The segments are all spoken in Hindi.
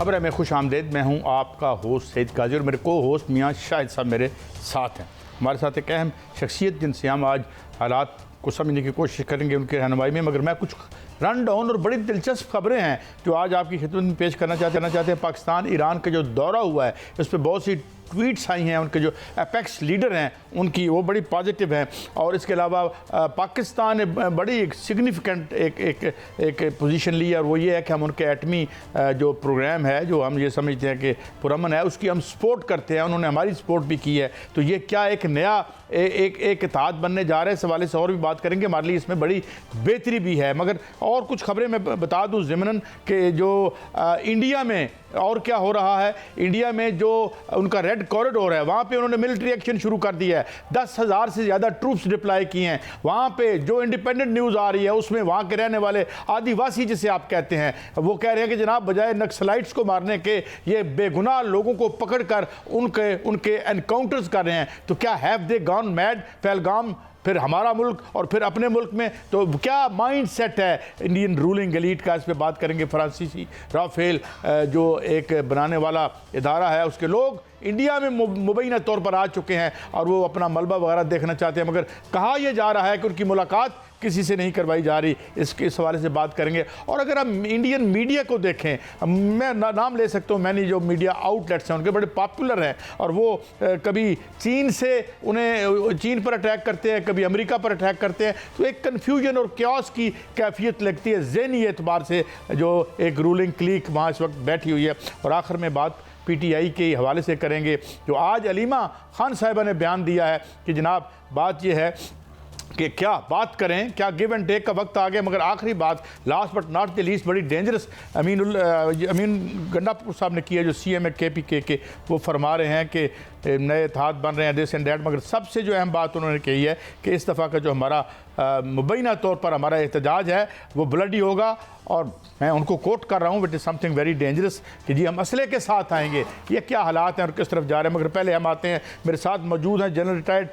खबर में खुश आमदेद। मैं हूँ आपका होस्ट सईद काजी और मेरे को होस्ट मियाँ शाहिद साहब मेरे साथ हैं। हमारे साथ एक अहम शख्सियत जिनसे हम आज हालात को समझने की कोशिश करेंगे उनके रहनुमाई में, मगर मैं कुछ रन डाउन और बड़ी दिलचस्प खबरें हैं जो आज आपकी खिदमत में पेश करना चाहते हैं। पाकिस्तान ईरान का जो दौरा हुआ है उस पर बहुत सी ट्वीट्स आई हैं, उनके जो अपेक्स लीडर हैं उनकी, वो बड़ी पॉजिटिव हैं। और इसके अलावा पाकिस्तान ने बड़ी एक सिग्निफिकेंट एक पोजीशन ली है, और वो ये है कि हम उनके एटमी जो प्रोग्राम है जो हम ये समझते हैं कि पुरअमन है उसकी हम सपोर्ट करते हैं। उन्होंने हमारी सपोर्ट भी की है। तो ये क्या एक नया एक इत्तेहाद बनने जा रहा है, इस हवाले से और भी बात करेंगे। हमारे लिए इसमें बड़ी बेहतरी भी है। मगर और कुछ खबरें मैं बता दूं ज़िमनन कि जो इंडिया में और क्या हो रहा है, इंडिया में जो उनका रेड कॉरिडोर है वहाँ पे उन्होंने मिलिट्री एक्शन शुरू कर दिया है। 10,000 से ज़्यादा ट्रूप्स डिप्लॉय किए हैं वहाँ पे। जो इंडिपेंडेंट न्यूज़ आ रही है उसमें वहाँ के रहने वाले आदिवासी जिसे आप कहते हैं वो कह रहे हैं कि जनाब बजाय नक्सलाइट्स को मारने के ये बेगुनाह लोगों को पकड़ कर उनके एनकाउंटर्स कर रहे हैं। तो क्या have they gone mad? Pahalgam, फिर हमारा मुल्क और फिर अपने मुल्क में, तो क्या माइंड सेट है इंडियन रूलिंग एलीट का? इस पर बात करेंगे। फ्रांसीसी राफेल जो एक बनाने वाला इदारा है उसके लोग इंडिया में मुबैना तौर पर आ चुके हैं और वो अपना मलबा वगैरह देखना चाहते हैं, मगर कहा यह जा रहा है कि उनकी मुलाकात किसी से नहीं करवाई जा रही। इस हवाले से बात करेंगे। और अगर हम इंडियन मीडिया को देखें, मैं नाम ले सकता हूँ, मैंने जो मीडिया आउटलेट्स हैं उनके बड़े पॉपुलर हैं और वो कभी चीन से उन्हें चीन पर अटैक करते हैं, कभी अमेरिका पर अटैक करते हैं। तो एक कन्फ्यूजन और क्यास की कैफियत लगती है ज़हनी एतबार से जो एक रूलिंग क्लीक वहाँ इस वक्त बैठी हुई है। और आखिर में बात PTI के हवाले से करेंगे जो आज अलीमा खान साहिबा ने बयान दिया है कि जनाब बात यह है कि क्या बात करें, क्या गिव एंड टेक का वक्त आ गया। मगर आखिरी बात, last but not the least, बड़ी डेंजरस अमीन गंडापुर साहब ने की है जो CM KPK के, वो फरमा रहे हैं कि नए इत्तेहाद बन रहे हैं दिस एंड डैट। मगर सबसे जो अहम बात उन्होंने कही है कि इस दफ़ा का जो हमारा मुबैना तौर पर हमारा एहतजाज है वो ब्लडी होगा। और मैं उनको कोट कर रहा हूँ, विट इज़ समथिंग वेरी डेंजरस, कि जी हम असले के साथ आएंगे। ये क्या हालात हैं और किस तरफ जा रहे हैं। मगर पहले हम आते हैं, मेरे साथ मौजूद हैं general retired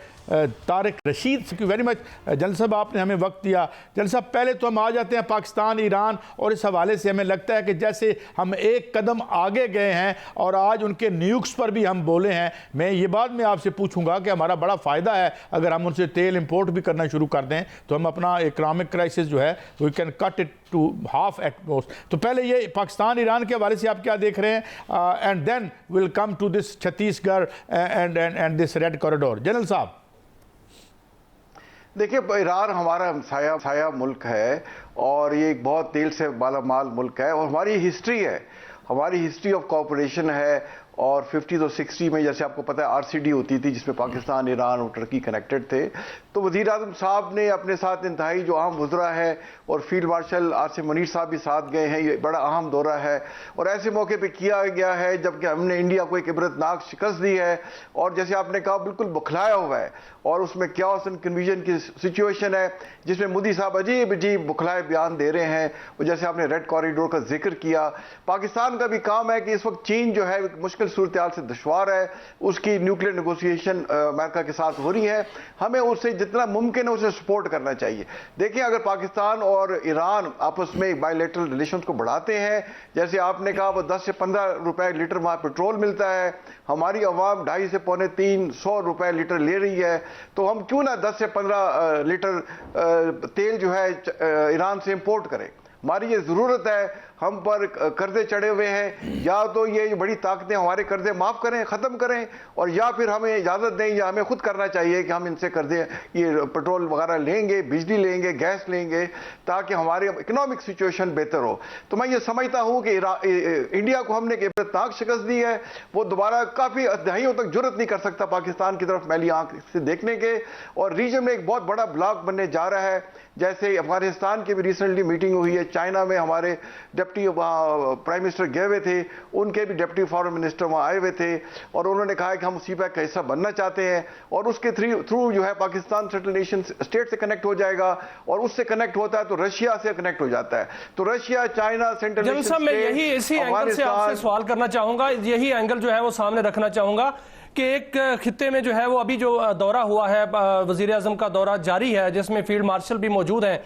Tariq Rashid. Thank you very much general साहब, आपने हमें वक्त दिया। जनरल साहब, पहले तो हम आ जाते हैं पाकिस्तान ईरान, और इस हवाले से हमें लगता है कि जैसे हम एक कदम आगे गए हैं और आज उनके न्यूक्स पर भी हम बोले हैं। मैं ये बात में आपसे पूछूंगा कि हमारा बड़ा फ़ायदा है अगर हम उनसे तेल इंपोर्ट भी करना शुरू कर दें तो हम अपना इकनॉमिक क्राइसिस जो है we can cut it to half at most. तो पहले ये पाकिस्तान ईरान के हवाले से आप क्या देख रहे हैं, and then will come to this Chhattisgarh and this red corridor. General साहब देखिए, ईरान हमारा साया मुल्क है और ये एक बहुत तेल से मालामाल मुल्क है और हमारी हिस्ट्री है, हमारी हिस्ट्री ऑफ कोऑपरेशन है। और 50s और 60 में जैसे आपको पता है RCD होती थी जिसमें पाकिस्तान, ईरान और टर्की कनेक्टेड थे। तो वज़ीर आज़म साहब ने अपने साथ इंतहाई जो अहम वज़रा है और फील्ड मार्शल आसिम मुनीर साहब भी साथ गए हैं। ये बड़ा अहम दौरा है और ऐसे मौके पे किया गया है जबकि हमने इंडिया को एक इबरतनाक शिकस्त दी है और जैसे आपने कहा बिल्कुल बुखलाया हुआ है और उसमें क्यास एंड कन्फ्यूजन की सिचुएशन है जिसमें मोदी साहब अजीब बुखलाए बयान दे रहे हैं। और जैसे आपने रेड कॉरिडोर का जिक्र किया, पाकिस्तान का भी काम है कि इस वक्त चीन जो है मुश्किल सूरत हाल से दुश्वार है, उसकी न्यूक्लियर नेगोशिएशन अमेरिका के साथ हो रही है। हमें उससे जितना मुमकिन है उसे सपोर्ट करना चाहिए। देखिए, अगर पाकिस्तान और ईरान आपस में बायलैटरल रिलेशंस को बढ़ाते हैं, जैसे आपने कहा वो 10 से 15 रुपए लीटर वहाँ पेट्रोल मिलता है, हमारी अवाम 250 से 350 रुपए लीटर ले रही है, तो हम क्यों ना 10 से 15 लीटर तेल जो है ईरान से इंपोर्ट करें। हमारी ये ज़रूरत है, हम पर कर्जे चढ़े हुए हैं, या तो ये बड़ी ताकतें हमारे कर्जे माफ़ करें, ख़त्म करें, और या फिर हमें इजाज़त दें या हमें खुद करना चाहिए कि हम इनसे कर्जे ये पेट्रोल वगैरह लेंगे, बिजली लेंगे, गैस लेंगे, ताकि हमारी इकोनॉमिक सिचुएशन बेहतर हो। तो मैं ये समझता हूँ कि इंडिया को हमने एक इबरतनाक शिकस्त दी है, वो दोबारा काफ़ी दहाइयों तक जुर्रत नहीं कर सकता पाकिस्तान की तरफ मैली आंख से देखने के। और रीजन में एक बहुत बड़ा ब्लॉक बनने जा रहा है। जैसे अफगानिस्तान की भी रिसेंटली मीटिंग हुई है, चाइना में हमारे डिप्टी वहाँ प्राइम मिनिस्टर गए हुए थे, उनके भी डिप्टी फॉरेन मिनिस्टर वहाँ आए हुए थे और उन्होंने कहा कि हम CPEC का हिस्सा बनना चाहते हैं और उसके थ्रू जो है पाकिस्तान सेटल नेशन स्टेट से कनेक्ट हो जाएगा और उससे कनेक्ट होता है तो रशिया से कनेक्ट हो जाता है। तो Russia, China, central nation state, मैं यही इसी एंगल से आपसे सवाल करना चाहूंगा, यही एंगल जो है वो सामने रखना चाहूंगा कि एक खित्ते में जो है वो अभी जो दौरा हुआ है, वजीर आजम का दौरा जारी है जिसमें फील्ड मार्शल भी मौजूद हैं,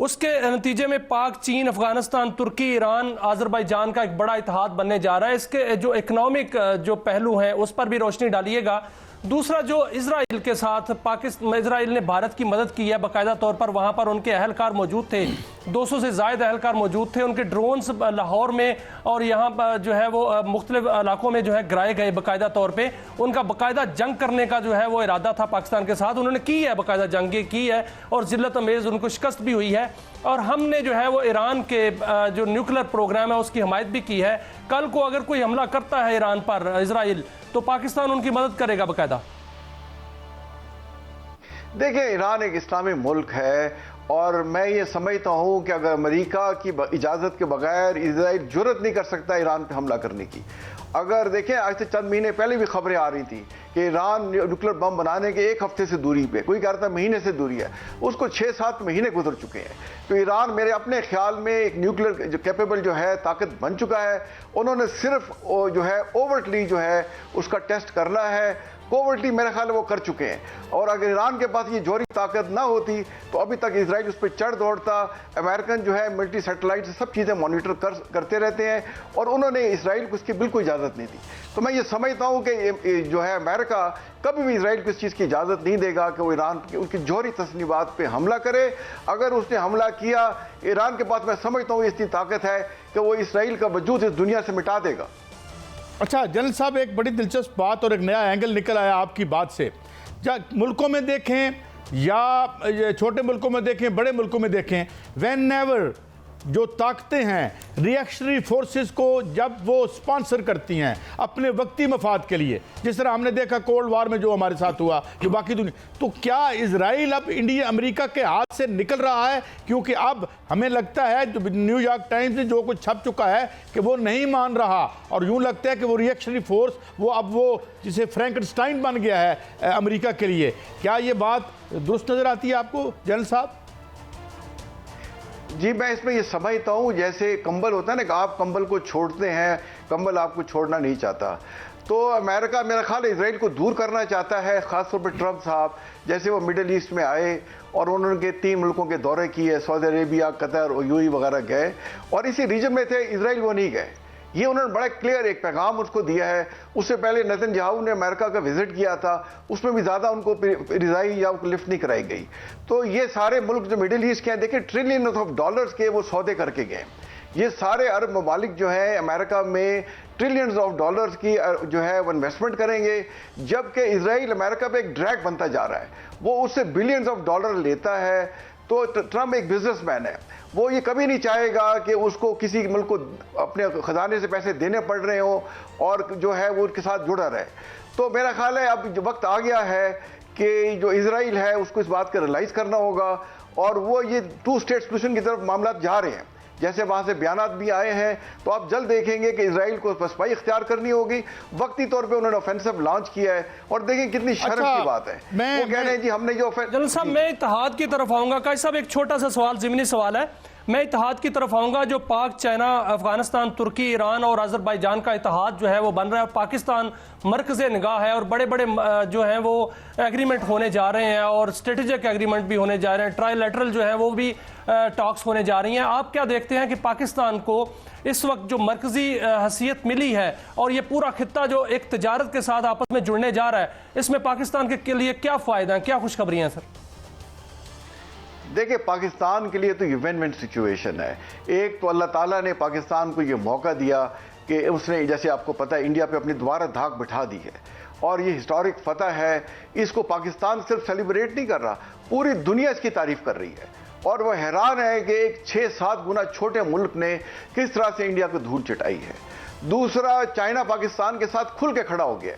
उसके नतीजे में पाक, चीन, अफगानिस्तान, तुर्की, ईरान, आज़रबाईजान का एक बड़ा इत्तेहाद बनने जा रहा है। इसके जो इकोनॉमिक जो पहलू हैं उस पर भी रोशनी डालिएगा। दूसरा, जो इजराइल के साथ पाकिस्तान, इजराइल ने भारत की मदद की है बाकायदा तौर पर, वहाँ पर उनके अहलकार मौजूद थे, 200 से ज़ायद अहलकार मौजूद थे, उनके ड्रोन्स लाहौर में और यहाँ पर जो है वो मुख्तलिफ इलाकों में जो है गिराए गए बाकायदा तौर पे। उनका बाकायदा जंग करने का जो है वो इरादा था पाकिस्तान के साथ, उन्होंने की है, बाकायदा जंग की है और जिल्लत अमेज़ उनको शिकस्त भी हुई है। और हमने जो है वो ईरान के जो न्यूक्लियर प्रोग्राम है उसकी हमायत भी की है। कल को अगर कोई हमला करता है ईरान पर, इजराइल, तो पाकिस्तान उनकी मदद करेगा बाकायदा। देखिए, ईरान एक इस्लामी मुल्क है और मैं ये समझता हूं कि अगर अमेरिका की इजाज़त के बगैर इजराइल जुर्रत नहीं कर सकता ईरान पे हमला करने की। अगर देखें, आज से चंद महीने पहले भी खबरें आ रही थी कि ईरान न्यूक्लियर बम बनाने के 1 हफ्ते से दूरी पे, कोई कह रहा था महीने से दूरी है, उसको 6-7 महीने गुजर चुके हैं। तो ईरान मेरे अपने ख्याल में एक न्यूक्लियर जो कैपेबल जो है ताकत बन चुका है। उन्होंने सिर्फ जो है ओवरटली जो है उसका टेस्ट करना है, कोवर्टली मेरा ख्याल है वो कर चुके हैं। और अगर ईरान के पास ये जौहरी ताकत ना होती तो अभी तक इजराइल उस पर चढ़ दौड़ता। अमेरिकन जो है मल्टी सैटेलाइट से सब चीज़ें मॉनिटर करते रहते हैं और उन्होंने इसराइल को इसकी बिल्कुल इजाज़त नहीं दी। तो मैं ये समझता हूँ कि जो है अमेरिका कभी भी इसराइल को इस चीज़ की इजाज़त नहीं देगा कि वो ईरान की उनकी जौहरी तस्नीबात पर हमला करे। अगर उसने हमला किया, ईरान के पास मैं समझता हूँ इतनी ताकत है कि वो इसराइल का वजूद इस दुनिया से मिटा देगा। अच्छा जनरल साहब, एक बड़ी दिलचस्प बात और एक नया एंगल निकल आया आपकी बात से। मुल्कों में देखें या छोटे मुल्कों में देखें, बड़े मुल्कों में देखें, व्हेन एवर जो ताकतें हैं रिएक्शनरी फोर्सेस को जब वो स्पॉन्सर करती हैं अपने वक्ती मफाद के लिए, जिस तरह हमने देखा कोल्ड वार में जो हमारे साथ हुआ, जो बाकी दुनिया, तो क्या इजराइल अब इंडिया अमेरिका के हाथ से निकल रहा है? क्योंकि अब हमें लगता है जो न्यूयॉर्क टाइम्स में जो कुछ छप चुका है कि वो नहीं मान रहा और यूँ लगता है कि वो रिएक्शनरी फोर्स वो अब वो जिसे फ्रैंकनस्टाइन बन गया है अमेरिका के लिए। क्या ये बात दुरुस्त नज़र आती है आपको जनरल साहब? जी, मैं इसमें ये समझता हूँ जैसे कंबल होता है ना कि आप कंबल को छोड़ते हैं, कंबल आपको छोड़ना नहीं चाहता। तो अमेरिका मेरा ख्याल है इसराइल को दूर करना चाहता है, ख़ासतौर पर ट्रंप साहब जैसे वो मिडिल ईस्ट में आए और उन्होंने 3 मुल्कों के दौरे किए, सऊदी अरेबिया, कतर और यूएई वगैरह गए और इसी रीजन में थे, इसराइल वो नहीं गए। ये उन्होंने बड़ा क्लियर एक पैगाम उसको दिया है। उससे पहले नेतन्याहू ने अमेरिका का विजिट किया था, उसमें भी ज़्यादा उनको रिजाई या लिफ्ट नहीं कराई गई। तो ये सारे मुल्क जो मिडिल ईस्ट के हैं, देखिए ट्रिलियन ऑफ डॉलर्स के वो सौदे करके गए। ये सारे अरब ममालिक जो है अमेरिका में ट्रिलियंस ऑफ डॉलर्स की जो है वो इन्वेस्टमेंट करेंगे, जबकि इसराइल अमेरिका पे एक ड्रैग बनता जा रहा है, वो उससे बिलियंस ऑफ डॉलर लेता है। तो ट्रंप एक बिजनेसमैन है, वो ये कभी नहीं चाहेगा कि उसको किसी मुल्क को अपने खजाने से पैसे देने पड़ रहे हो और जो है वो उनके साथ जुड़ा रहे। तो मेरा ख्याल है अब वक्त आ गया है कि जो इजराइल है उसको इस बात का रियलाइज करना होगा और वो ये 2 स्टेट सोल्यूशन की तरफ मामला जा रहे हैं। जैसे वहां से बयानात भी आए हैं, तो आप जल्द देखेंगे कि इजराइल को पसपाई इख्तियार करनी होगी। वक्ती तौर पे उन्होंने ऑफेंसिव लॉन्च किया है और देखें कितनी शर्म की बात है। वो कह रहे हैं जी हमने जो जनरल साहब, मैं इत्तेहाद की तरफ आऊंगा। काजी साहब, एक छोटा सा सवाल, ज़मीनी सवाल है, मैं इत्तेहाद की तरफ आऊंगा। जो पाक, चाइना, अफगानिस्तान, तुर्की, ईरान और आज़रबाईजान का इत्तेहाद जो है वो बन रहा है, पाकिस्तान मरकज़ निगाह है और बड़े बड़े जो हैं वो एग्रीमेंट होने जा रहे हैं और स्ट्रेटेजिक एग्रीमेंट भी होने जा रहे हैं, ट्राइलेटरल जो है वो भी टॉक्स होने जा रही हैं। आप क्या देखते हैं कि पाकिस्तान को इस वक्त जो मरकजी हैसियत मिली है और ये पूरा खित्ता जो एक तजारत के साथ आपस में जुड़ने जा रहा है, इसमें पाकिस्तान के लिए क्या फ़ायदा है, क्या खुशखबरियाँ हैं सर? देखिए, पाकिस्तान के लिए तो ये विन विन सिचुएशन है। एक तो अल्लाह ताला ने पाकिस्तान को ये मौका दिया कि उसने, जैसे आपको पता है, इंडिया पे अपनी दोबारा धाक बिठा दी है और ये हिस्टोरिक फतह है। इसको पाकिस्तान सिर्फ सेलिब्रेट नहीं कर रहा, पूरी दुनिया इसकी तारीफ कर रही है और वह हैरान है कि एक 6-7 गुना छोटे मुल्क ने किस तरह से इंडिया को धूल चटाई है। दूसरा, चाइना पाकिस्तान के साथ खुल के खड़ा हो गया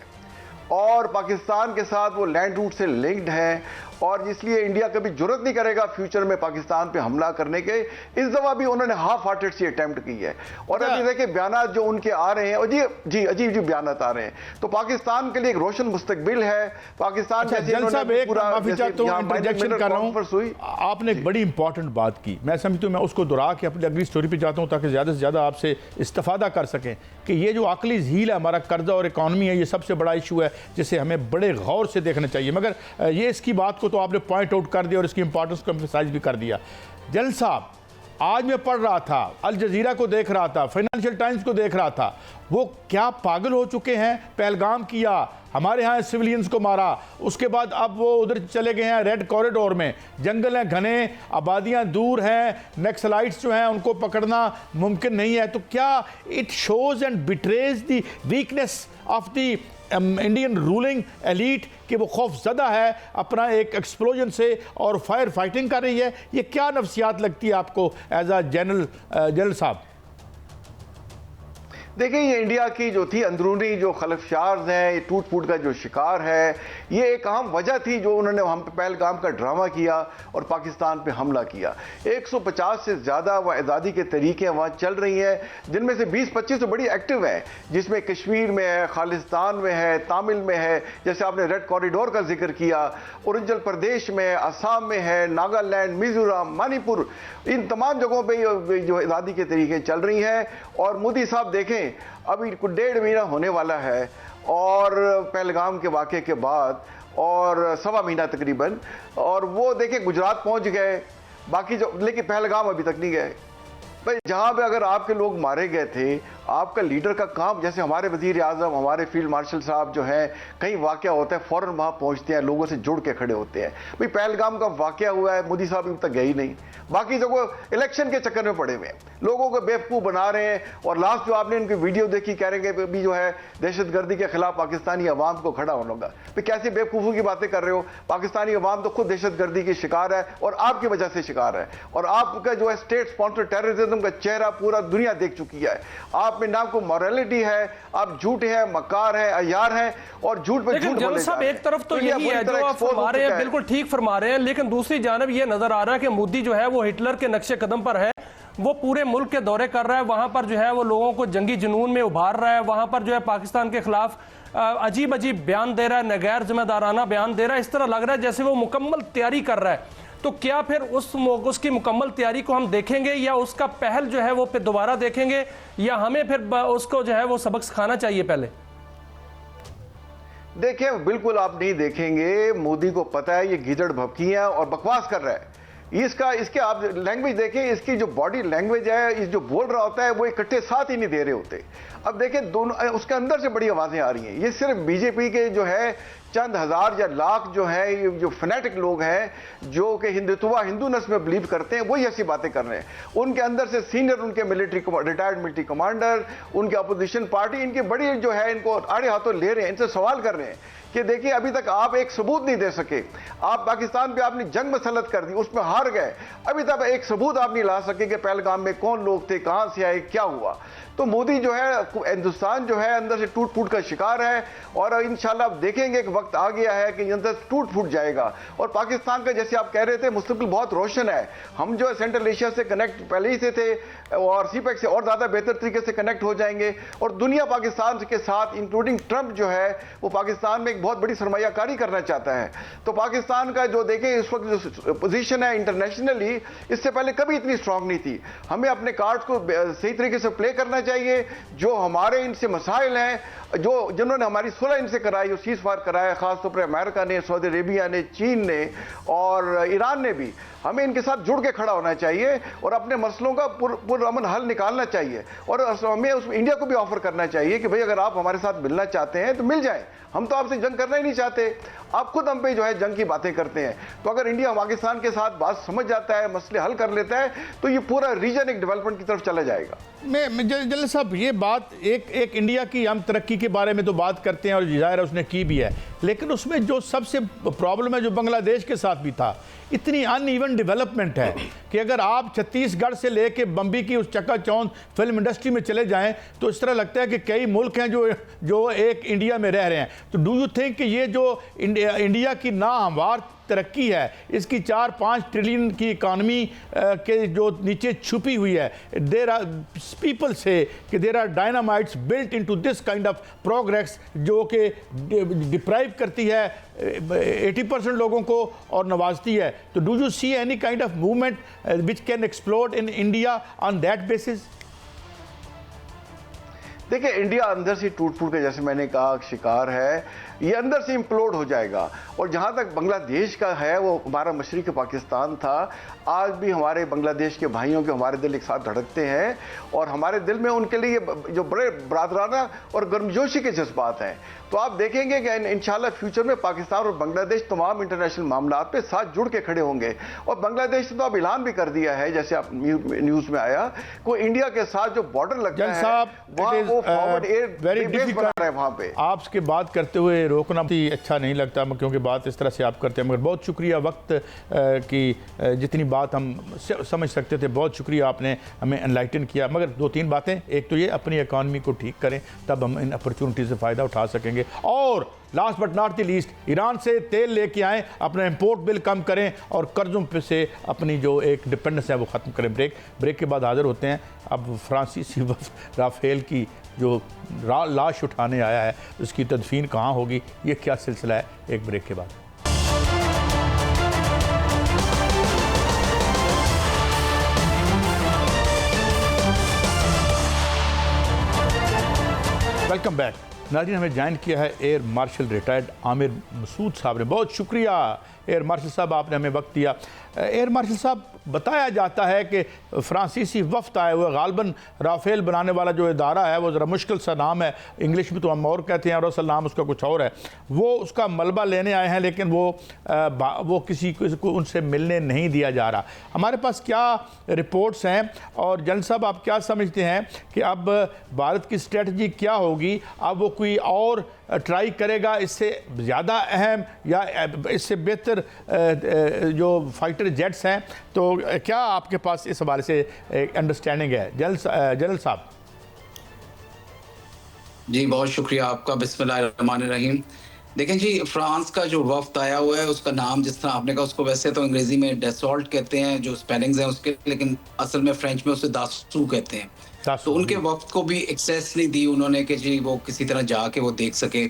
और पाकिस्तान के साथ वो लैंड रूट से लिंक्ड है और इसलिए इंडिया कभी जरूरत नहीं करेगा फ्यूचर में पाकिस्तान पे हमला करने के। इस दफा भी उन्होंने हाफ हार्टेड सी अटेम्प्ट की है और अभी देखिए बयानात जो उनके आ रहे हैं और जी अजीब बयानात आ रहे हैं। तो पाकिस्तान के लिए एक रोशन मुस्तकबिल है। पाकिस्तान आपने एक बड़ी इंपॉर्टेंट बात की, मैं समझता हूँ मैं उसको दोहरा के अपनी अगली स्टोरी पे जाता हूँ ताकि ज़्यादा से ज़्यादा आपसे इस्तेफादा कर सकें कि ये जो अकली झील है, हमारा कर्जा और इकॉनमी है, ये सबसे बड़ा इशू है जिसे हमें बड़े गौर से देखना चाहिए। मगर ये इसकी बात को को तो आपने पॉइंट आउट कर दिया और इसकी इंपॉर्टेंस को एम्फसाइज भी कर दिया। जनरल साहब, आज मैं पढ़ रहा था, अल जजीरा को देख रहा था, फाइनेंशियल टाइम्स को देख रहा था, वो क्या पागल हो चुके हैं। पहलगाम किया, हमारे यहाँ सिविलियंस को मारा, उसके बाद अब वो उधर चले गए हैं रेड कॉरिडोर में, जंगल हैं घने, आबादियाँ दूर हैं, नक्सलाइट्स जो हैं उनको पकड़ना मुमकिन नहीं है। तो क्या it shows and betrays the weakness of the Indian ruling elite कि वो खौफजदा है अपना एक एक्सप्लोजन से और फायर फाइटिंग कर रही है। ये क्या नफ्सियात लगती है आपको एज अ जनरल साहब? देखिए, ये इंडिया की जो थी अंदरूनी जो खलफशार्ज हैं, ये टूट फूट का जो शिकार है, ये एक अहम वजह थी जो उन्होंने हम पे पहलगाम का ड्रामा किया और पाकिस्तान पे हमला किया। 150 से ज़्यादा वह आज़ादी के तरीके वहाँ चल रही हैं, जिनमें से 20-25 तो बड़ी एक्टिव हैं, जिसमें कश्मीर में है, खालिस्तान में है, तामिल में है, जैसे आपने रेड कॉरिडोर का जिक्र किया, अरुणाचल प्रदेश में है, असम में है, नागालैंड, मिजोरम, मणिपुर, इन तमाम जगहों पर जो आज़ादी के तरीके चल रही हैं। और मोदी साहब देखें, अभी 1.5 महीना होने वाला है और पहलगाम के वाक़े के बाद, और 1.25 महीना तकरीबन, और वो देखें गुजरात पहुंच गए, बाकी जो, लेकिन पहलगाम अभी तक नहीं गए। भाई, जहां पे अगर आपके लोग मारे गए थे, आपका लीडर का काम, जैसे हमारे वजीर आज़म, हमारे फील्ड मार्शल साहब जो हैं, कहीं वाक़या होता है फ़ौरन वहाँ पहुँचते हैं, लोगों से जुड़ के खड़े होते हैं। भाई, पहलगाम का वाक़या हुआ है, मोदी साहब अभी तक गए ही नहीं, बाकी जगह इलेक्शन के चक्कर में पड़े हुए हैं, लोगों को बेवकूफ़ बना रहे हैं। और लास्ट जो आपने इनकी वीडियो देखी, कह रहे हैं भी जो है दहशतगर्दी के खिलाफ पाकिस्तानी अवाम को खड़ा होना होगा। भाई, कैसी बेवकूफ़ों की बातें कर रहे हो? पाकिस्तानी अवाम तो खुद दहशतगर्दी की शिकार है और आपकी वजह से शिकार है। और आपका जो है स्टेट स्पॉन्सर टेररिज्म का चेहरा पूरा दुनिया देख चुकी है। आप में ना कोई मॉरलिटी है, आप झूठे हैं, मकार हैं, अय्यार हैं और झूठ पे झूठ बोले जा रहे हैं। एक तरफ तो यही है जो आप फरमा रहे हैं, बिल्कुल ठीक फरमा रहे हैं, लेकिन दूसरी जानब ये नजर आ रहा है कि मोदी जो है वो हिटलर के नक्शे कदम पर है। वो पूरे मुल्क के दौरे कर रहा है, वहां पर जो है वो लोगों को जंगी जुनून में उभार रहा है, वहां पर जो है पाकिस्तान के खिलाफ अजीब अजीब बयान दे रहा है, गैर जिम्मेदाराना बयान दे रहा है। इस तरह लग रहा है जैसे वो मुकम्मल तैयारी कर रहा है। तो क्या फिर उसकी मुकम्मल तैयारी को हम देखेंगे, या उसका पहल जो है वो फिर दोबारा देखेंगे, या हमें फिर उसको जो है वो सबक सिखाना चाहिए पहले? देखिए, बिल्कुल आप नहीं देखेंगे। मोदी को पता है ये गिजड़ भपकी है और बकवास कर रहा है। इसके आप लैंग्वेज देखें, इसकी जो बॉडी लैंग्वेज है, इस जो बोल रहा होता है, वो इकट्ठे साथ ही नहीं दे रहे होते। अब देखें, दोनों उसके अंदर से बड़ी आवाजें आ रही हैं। ये सिर्फ बीजेपी के जो है चंद हजार या लाख जो है, ये जो फैनेटिक लोग हैं, जो कि हिंदूनस में बिलीव करते हैं, वही ऐसी बातें कर रहे हैं। उनके अंदर से सीनियर उनके रिटायर्ड मिलिट्री कमांडर, उनके अपोजिशन पार्टी, इनके बड़ी जो है, इनको आड़े हाथों ले रहे हैं, इनसे सवाल कर रहे हैं कि देखिए, अभी तक आप एक सबूत नहीं दे सके। आप पाकिस्तान पे आपने जंग मसलत कर दी, उसमें हार गए, अभी तक एक सबूत आप नहीं ला सके कि पहलगाम में कौन लोग थे, कहां से आए, क्या हुआ। तो मोदी जो है, हिंदुस्तान जो है अंदर से टूट फूट का शिकार है, और इंशाल्लाह आप देखेंगे कि वक्त आ गया है कि अंदर टूट फूट जाएगा। और पाकिस्तान का, जैसे आप कह रहे थे, मुस्तकबिल बहुत रोशन है। हम जो है सेंट्रल एशिया से कनेक्ट पहले ही से थे, और सीपेक से और ज़्यादा बेहतर तरीके से कनेक्ट हो जाएंगे। और दुनिया पाकिस्तान के साथ, इंक्लूडिंग ट्रंप जो है, वो पाकिस्तान में एक बहुत बड़ी सरमायाकारी करना चाहता है। तो पाकिस्तान का जो देखें इस वक्त जो पोजीशन है इंटरनेशनली, इससे पहले कभी इतनी स्ट्रांग नहीं थी। हमें अपने कार्ड को सही तरीके से प्ले करना चाहिए। जो हमारे इनसे मसाइल हैं, जिन्होंने हमारी सुलह इनसे कराई, सीज फायर कराया, खासतौर पर अमेरिका ने, सऊदी अरेबिया ने, चीन ने और ईरान ने भी, हमें इनके साथ जुड़ के खड़ा होना चाहिए और अपने मसलों का पुरअमन हल निकालना चाहिए। और हमें इंडिया को भी ऑफर करना चाहिए कि भाई, अगर आप हमारे साथ मिलना चाहते हैं तो मिल जाएं। हम तो आपसे जंग करना ही नहीं चाहते, आप खुद हम पे जो है जंग की बातें करते हैं। तो अगर इंडिया पाकिस्तान के साथ बात समझ जाता है, मसले हल कर लेता है, तो ये पूरा रीजन एक डेवलपमेंट की तरफ चला जाएगा। मैं जनरल साहब, ये बात एक इंडिया की हम तरक्की के बारे में तो बात करते हैं और जाहिर है उसने की भी है, लेकिन उसमें जो सबसे प्रॉब्लम है, जो बांग्लादेश के साथ भी था, इतनी अनइवन डेवलपमेंट है कि अगर आप छत्तीसगढ़ से लेके बम्बई की उस चकाचौंध फिल्म इंडस्ट्री में चले जाएं तो इस तरह लगता है कि कई मुल्क हैं जो एक इंडिया में रह रहे हैं। तो डू यू थिंक कि ये जो इंडिया की नाहमवार तरक्की है, इसकी 4-5 ट्रिलियन की इकानमी के जो नीचे छुपी हुई है, देर आर पीपल से कि there are dynamites built into this kind of progress, जो कि डिप्राइव करती है 80% लोगों को और नवाजती है। तो do you see any kind of movement which can explode in India on that basis? देखिए, इंडिया अंदर से टूट फूट के, जैसे मैंने कहा, शिकार है, ये अंदर से इम्प्लोड हो जाएगा। और जहां तक बांग्लादेश का है, वो हमारा मशरिक पाकिस्तान था, आज भी हमारे बांग्लादेश के भाइयों के हमारे दिल एक साथ धड़कते हैं और हमारे दिल में उनके लिए जो बड़े बरादराना और गर्मजोशी के जज्बात हैं। तो आप देखेंगे कि इंशाल्लाह फ्यूचर में पाकिस्तान और बांग्लादेश तमाम इंटरनेशनल मामला पे साथ जुड़ के खड़े होंगे। और बांग्लादेश ने तो अब ऐलान भी कर दिया है, जैसे आप न्यूज में आया, को इंडिया के साथ जो बॉर्डर लगता है वहाँ वो फॉरवर्ड एयर बेस बना रहा है वहाँ पे। आपसे बात करते हुए रोकना भी अच्छा नहीं लगता, क्योंकि बात इस तरह से आप करते हैं, मगर बहुत शुक्रिया। वक्त की जितनी बात हम समझ सकते थे, बहुत शुक्रिया, आपने हमें एनलाइटन किया। मगर 2-3 बातें, एक तो ये अपनी इकॉनमी को ठीक करें, तब हम इन अपॉर्चुनिटी से फ़ायदा उठा सकेंगे। और last but not the least, Iran से तेल लेके आएँ, अपना इंपोर्ट बिल कम करें और कर्ज़ों पे से अपनी जो एक डिपेंडेंस है वो ख़त्म करें। ब्रेक के बाद हाजिर होते हैं। अब फ्रांसीसी वफ़द राफेल की जो लाश उठाने आया है, उसकी तदफीन कहाँ होगी, ये क्या सिलसिला है, एक ब्रेक के बाद। Welcome back. नाज़रीन, हमें ज्वाइन किया है air marshal retired Amir Masood साहब ने। बहुत शुक्रिया एयर मार्शल साहब, आपने हमें वक्त दिया। एयर मार्शल साहब, बताया जाता है कि फ्रांसीसी वफ़द आए हुए, गालबन राफेल बनाने वाला जो इदारा है, वो ज़रा मुश्किल सा नाम है, इंग्लिश में तो हम और कहते हैं और असल नाम उसका कुछ और है, वो उसका मलबा लेने आए हैं, लेकिन वो किसी को उनसे मिलने नहीं दिया जा रहा। हमारे पास क्या रिपोर्ट्स हैं, और जनरल साहब आप क्या समझते हैं कि अब भारत की स्ट्रेटजी क्या होगी? अब वो कोई और ट्राई करेगा इससे ज़्यादा अहम या इससे बेहतर जो फाइटर जेट्स हैं? तो क्या आपके पास इस हवाले से अंडरस्टैंडिंग है जनरल साहब? जी बहुत शुक्रिया आपका। बिस्मिल्लाहिर्रहमानिर्रहीम। देखें जी, फ्रांस का जो वफ्द आया हुआ है, उसका नाम जिस तरह आपने कहा, उसको वैसे तो अंग्रेजी में डेसॉल्ट कहते हैं, जो स्पेलिंग्स हैं उसके, लेकिन असल में फ्रेंच में उसे दासू कहते हैं। तो उनके वफ्द को भी एक्सेस नहीं दी उन्होंने कि जी वो किसी तरह जाके वो देख सके।